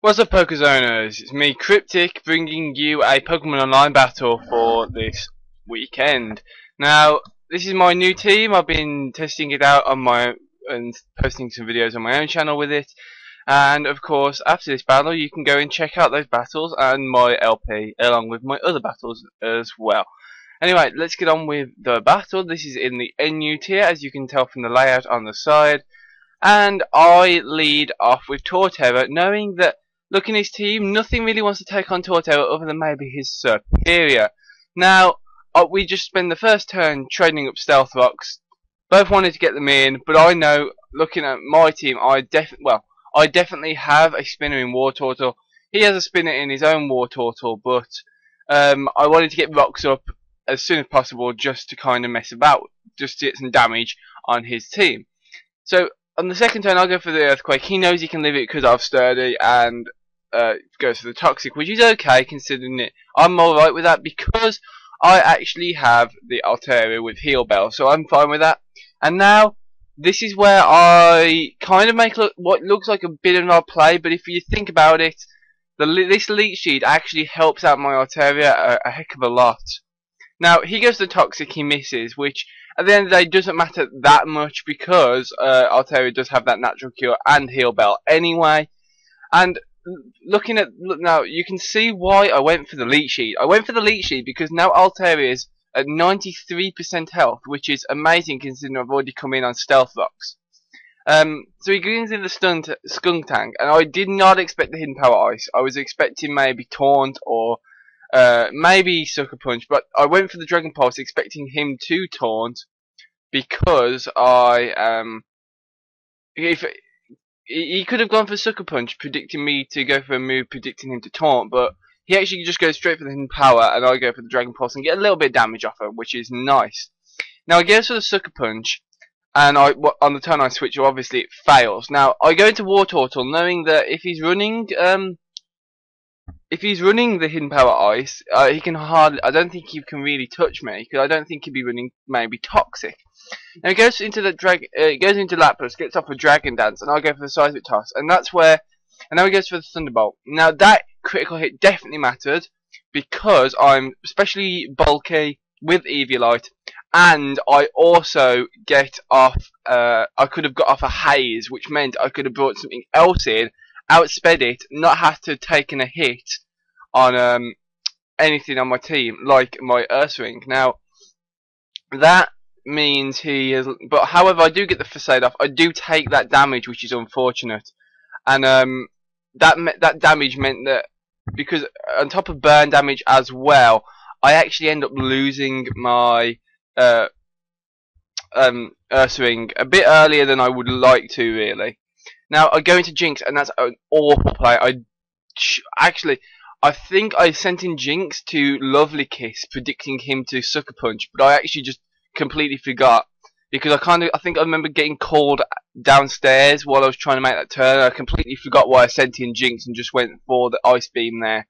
What's up, Pokezoners? It's me, Cryptic, bringing you a Pokemon Online battle for this weekend. Now, this is my new team. I've been testing it out on my and posting some videos on my own channel with it. And of course, after this battle, you can go and check out those battles and my LP, along with my other battles as well. Anyway, let's get on with the battle. This is in the NU tier, as you can tell from the layout on the side. And I lead off with Torterra, knowing that looking at his team, nothing really wants to take on Torterra other than maybe his superior. Now, we just spend the first turn trading up Stealth Rocks. Both wanted to get them in, but I know, looking at my team, I definitely have a spinner in War Turtle. He has a spinner in his own War Turtle, but I wanted to get Rocks up as soon as possible just to kind of mess about, just to get some damage on his team. So, on the second turn, I'll go for the Earthquake. He knows he can live it because I've Sturdy, and goes for the Toxic, which is okay considering it. I'm alright with that because I actually have the Altaria with Heal Bell, so I'm fine with that. And now, this is where I kind of make what looks like a bit of an odd play, but if you think about it, this Leech Seed actually helps out my Altaria a heck of a lot. Now, he goes to the Toxic, he misses, which at the end of the day doesn't matter that much because Altaria does have that Natural Cure and Heal Bell anyway. And looking at now, you can see why I went for the Leech Seed. I went for the Leech Seed because now Altaria is at 93% health, which is amazing considering I've already come in on Stealth Rocks. So he goes in the Skunk Tank, and I did not expect the Hidden Power Ice. I was expecting maybe Taunt or maybe Sucker Punch, but I went for the Dragon Pulse expecting him to Taunt because if he could have gone for Sucker Punch, predicting me to go for a move, predicting him to Taunt, but he actually just goes straight for the Hidden Power, and I go for the Dragon Pulse and get a little bit of damage off him, which is nice. Now I go for the Sucker Punch, and on the turn I switch, obviously it fails. Now I go into War Turtle, knowing that if he's running the Hidden Power Ice, he can hardly. I don't think he can really touch me because I don't think he'd be running maybe Toxic. Now he goes into the goes into Lapras, gets off a Dragon Dance, and I go for the Seismic Toss, and that's where. And now he goes for the Thunderbolt. Now that critical hit definitely mattered because I'm especially bulky with Eviolite, and I also get off. I could have got off a Haze, which meant I could have brought something else in, outsped it, not have to taken a hit on anything on my team, like my Ursaring. Now that means he is, but however I do get the Facade off. I do take that damage, which is unfortunate, and that damage meant that because on top of burn damage as well, I actually end up losing my Ursaring a bit earlier than I would like to really. Now I go into Jinx, and that's an awful play. I think I sent in Jinx to Lovely Kiss, predicting him to Sucker Punch, but I actually just completely forgot because I think I remember getting called downstairs while I was trying to make that turn. I completely forgot why I sent in Jinx and just went for the Ice Beam there.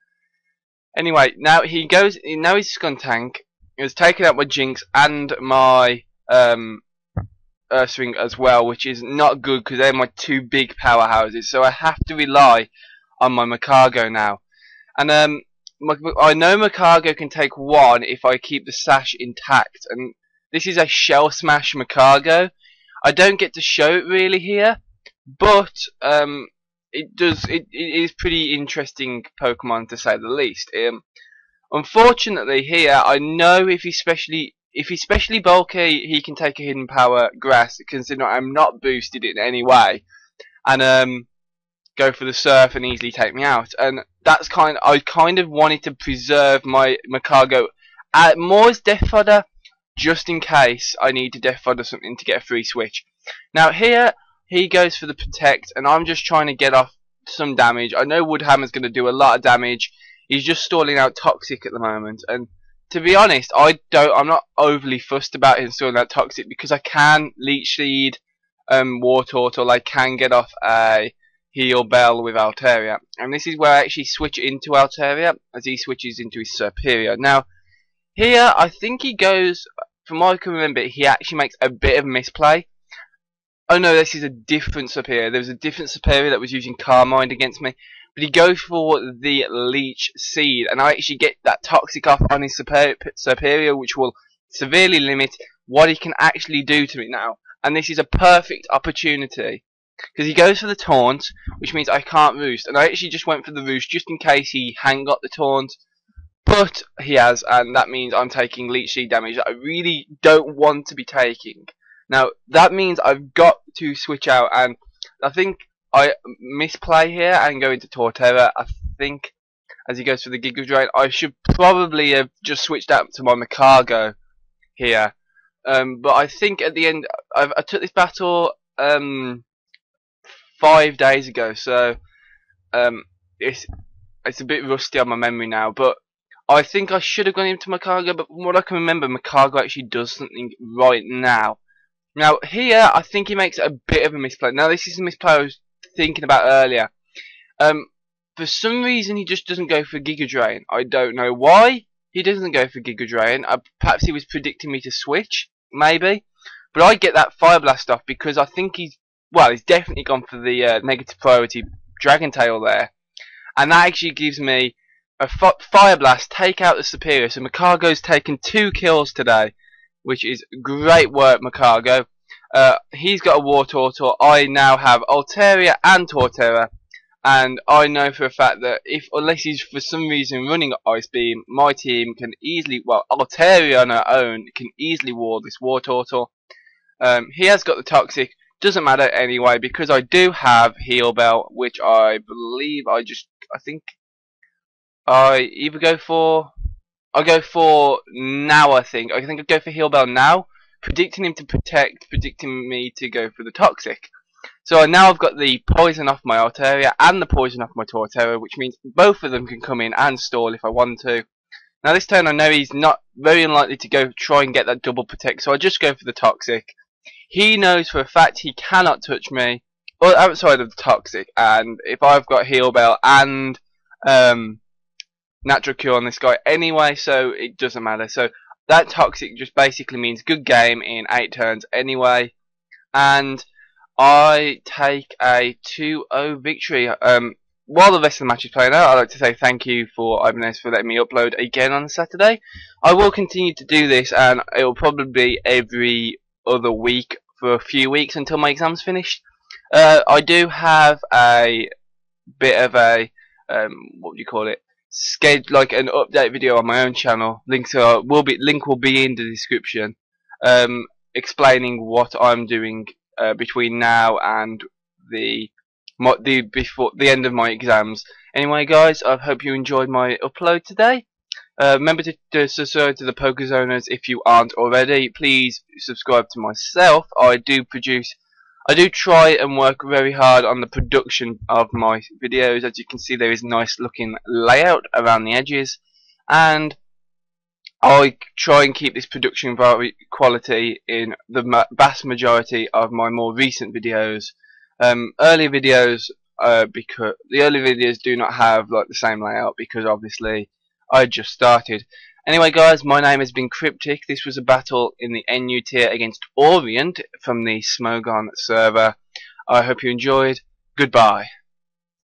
Anyway, now his Skunk Tank has taken out my Jinx and my Ursaring as well, which is not good because they're my two big powerhouses. So I have to rely on my Macargo now. And I know Macargo can take one if I keep the sash intact, and this is a Shell Smash Macargo. I don't get to show it really here, but it is pretty interesting Pokemon to say the least. Unfortunately here, I know if he's specially bulky, he can take a Hidden Power Grass, considering I'm not boosted in any way, and go for the Surf and easily take me out. And that's I kind of wanted to preserve my Macargo more as Death Fodder, just in case I need to Death Fodder something to get a free switch. Now here he goes for the Protect, and I'm just trying to get off some damage. I know Woodhammer's going to do a lot of damage. He's just stalling out Toxic at the moment, and to be honest, I'm not overly fussed about him stalling out Toxic because I can Leech Seed War Turtle. I can get off a Heal Bell with Altaria, and this is where I actually switch into Altaria as he switches into his superior. Now here I think he goes, from what I can remember, he actually makes a bit of misplay. oh no, this is a different superior. There was a different superior that was using Carmine against me. But he goes for the Leech Seed, and I actually get that Toxic off on his superior, which will severely limit what he can actually do to me now. And this is a perfect opportunity, because he goes for the Taunt, which means I can't Roost. And I actually just went for the Roost just in case he hadn't got the Taunt. But he has, and that means I'm taking Leech Seed damage that I really don't want to be taking. Now, that means I've got to switch out, and I think I misplay here and go into Torterra. I think as he goes for the Giga Drain, I should probably have just switched out to my Macargo here. But I think at the end, I took this battle 5 days ago, so it's a bit rusty on my memory now. But I think I should have gone into Macargo, but from what I can remember, Macargo actually does something right now. Now here, I think he makes a bit of a misplay. Now this is a misplay I was thinking about earlier. For some reason he just doesn't go for Giga Drain. I don't know why he doesn't go for Giga Drain. Perhaps he was predicting me to switch, maybe. But I get that Fire Blast off because I think he's definitely gone for the negative priority Dragon Tail there. And that actually gives me a Fire Blast, take out the superior. So Macargo's taken 2 kills today, which is great work, Macargo. He's got a War Turtle. I now have Altaria and Torterra, and I know for a fact that unless he's for some reason running Ice Beam, my team can easily, Altaria on her own can easily ward this War Turtle. He has got the Toxic, doesn't matter anyway because I do have Heal Bell, which I believe I think I either go for. I go for now, I think. I go for Heal Bell now, predicting him to protect, predicting me to go for the Toxic. So now I've got the Poison off my Altaria and the Poison off my Torterra, which means both of them can come in and stall if I want to. Now this turn I know he's not very unlikely to go try and get that double protect, so I just go for the Toxic. He knows for a fact he cannot touch me, or outside of the Toxic, and if I've got Heal Bell and Natural Cure on this guy anyway, so it doesn't matter. So that Toxic just basically means good game in 8 turns anyway, and I take a 2-0 victory. While the rest of the match is playing out, I'd like to say thank you for Ibanez for letting me upload again on Saturday. I will continue to do this, and it will probably be every other week for a few weeks until my exam's finished. I do have a bit of a what do you call it? Like an update video on my own channel. Link will be in the description, explaining what I'm doing between now and before the end of my exams. Anyway, guys, I hope you enjoyed my upload today. Remember to subscribe to the Pokezoners if you aren't already. Please subscribe to myself. I do try and work very hard on the production of my videos. As you can see, there is a nice looking layout around the edges, and I try and keep this production quality in the vast majority of my more recent videos. Early videos, because the early videos do not have like the same layout because obviously I just started. Anyway, guys, my name has been Cryptic. This was a battle in the NU tier against Orient from the Smogon server. I hope you enjoyed. Goodbye.